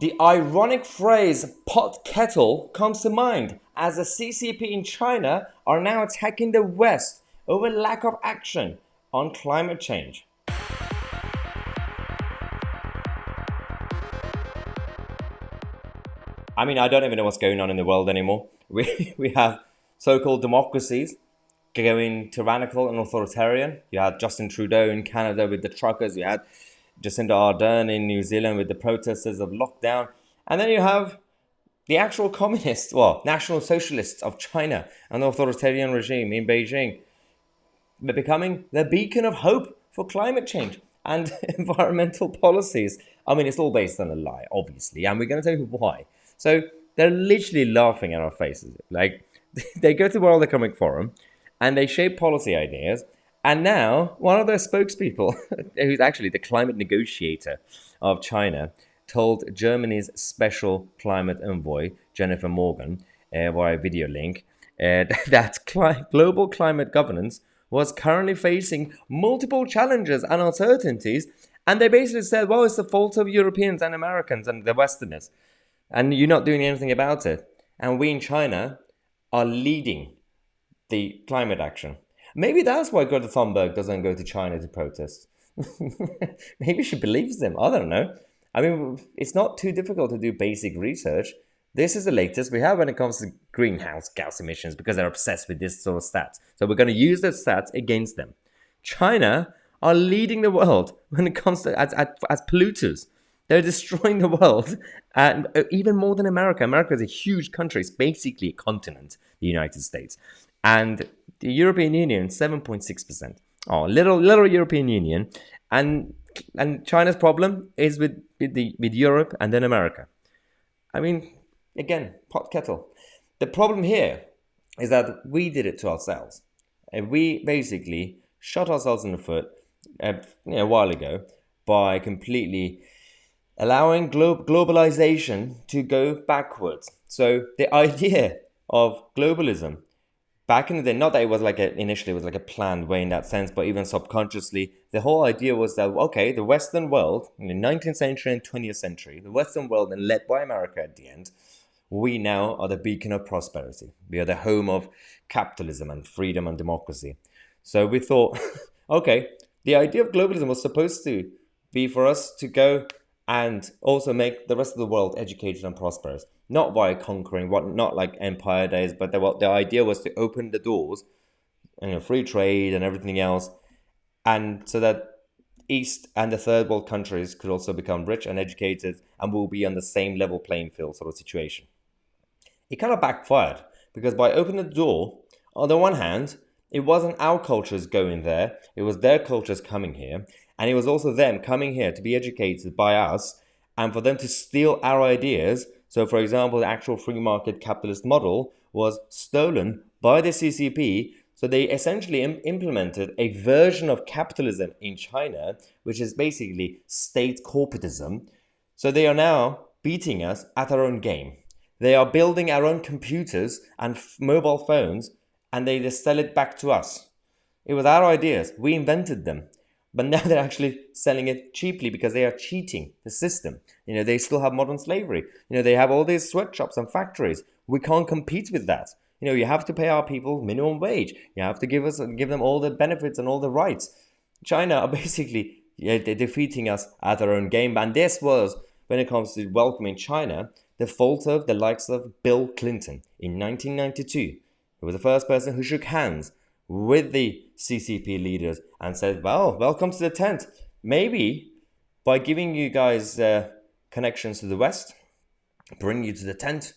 The ironic phrase pot kettle comes to mind as the CCP in China are now attacking the West over lack of action on climate change. I mean, I don't even know what's going on in the world anymore. We have so-called democracies going tyrannical and authoritarian. You had Justin Trudeau in Canada with the truckers. You had Jacinda Ardern in New Zealand with the protesters of lockdown. And then you have the actual communists, well, National Socialists of China and the authoritarian regime in Beijing. They're becoming the beacon of hope for climate change and environmental policies. I mean, it's all based on a lie, obviously, and we're going to tell you why. So they're literally laughing at our faces. Like, they go to the World Economic Forum and they shape policy ideas. And now, one of their spokespeople, who's actually the climate negotiator of China, told Germany's special climate envoy, Jennifer Morgan, via video link, that global climate governance was currently facing multiple challenges and uncertainties. And they basically said, well, it's the fault of Europeans and Americans and the Westerners. And you're not doing anything about it. And we in China are leading the climate action. Maybe that's why Greta Thunberg doesn't go to China to protest. Maybe she believes them. I don't know. I mean, it's not too difficult to do basic research. This is the latest we have when it comes to greenhouse gas emissions because they're obsessed with this sort of stats. So we're going to use those stats against them. China are leading the world when it comes to as polluters. They're destroying the world, and even more than America. America is a huge country. It's basically a continent, the United States. And the European Union, 7.6%. Oh, little European Union. And China's problem is with Europe and then America. I mean, again, pot kettle. The problem here is that we did it to ourselves. And we basically shot ourselves in the foot a while ago by completely allowing globalization to go backwards. So the idea of globalism back in the day, not that it was initially it was like a planned way in that sense, but even subconsciously, the whole idea was that, okay, the Western world in the 19th century and 20th century, the Western world and led by America at the end, we now are the beacon of prosperity. We are the home of capitalism and freedom and democracy. So we thought, okay, the idea of globalism was supposed to be for us to go and also make the rest of the world educated and prosperous. Not via conquering, not like empire days, but the idea was to open the doors, free trade and everything else, and so that East and the third world countries could also become rich and educated and will be on the same level playing field sort of situation. It kind of backfired because by opening the door, on the one hand, it wasn't our cultures going there, it was their cultures coming here, and it was also them coming here to be educated by us and for them to steal our ideas. So, for example, the actual free market capitalist model was stolen by the CCP. So they essentially implemented a version of capitalism in China, which is basically state corporatism. So they are now beating us at our own game. They are building our own computers and mobile phones, and they just sell it back to us. It was our ideas. We invented them. But now they're actually selling it cheaply because they are cheating the system. They still have modern slavery. They have all these sweatshops and factories. We can't compete with that. You have to pay our people minimum wage. You have to give them all the benefits and all the rights. China are basically they're defeating us at their own game. And this was, when it comes to welcoming China, the fault of the likes of Bill Clinton in 1992. He was the first person who shook hands with the CCP leaders and said, well, welcome to the tent. Maybe by giving you guys connections to the West, bring you to the tent,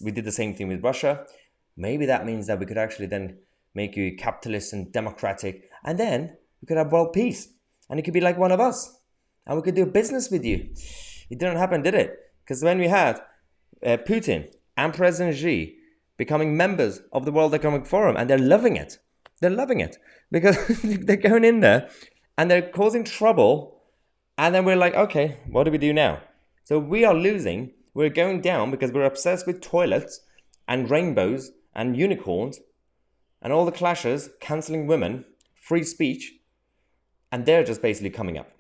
we did the same thing with Russia. Maybe that means that we could actually then make you capitalist and democratic, and then we could have world peace. And it could be like one of us. And we could do business with you. It didn't happen, did it? Because when we had Putin and President Xi becoming members of the World Economic Forum, and they're loving it. They're loving it because they're going in there and they're causing trouble. And then we're like, okay, what do we do now? So we are losing. We're going down because we're obsessed with toilets and rainbows and unicorns and all the clashes, cancelling women, free speech. And they're just basically coming up.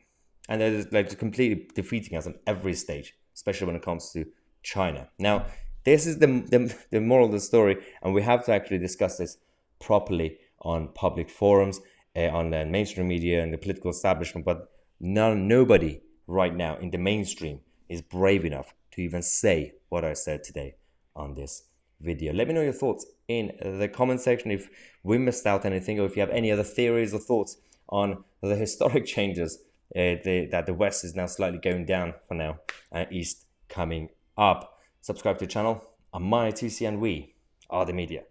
And they're just completely defeating us on every stage. especially when it comes to China. Now, this is the moral of the story, and we have to actually discuss this properly on public forums, on the mainstream media and the political establishment. But nobody right now in the mainstream is brave enough to even say what I said today on this video. Let me know your thoughts in the comment section if we missed out anything, or if you have any other theories or thoughts on the historic changes that the West is now slightly going down for now, and East coming up. Subscribe to the channel. I'm Tousi, and we are the media.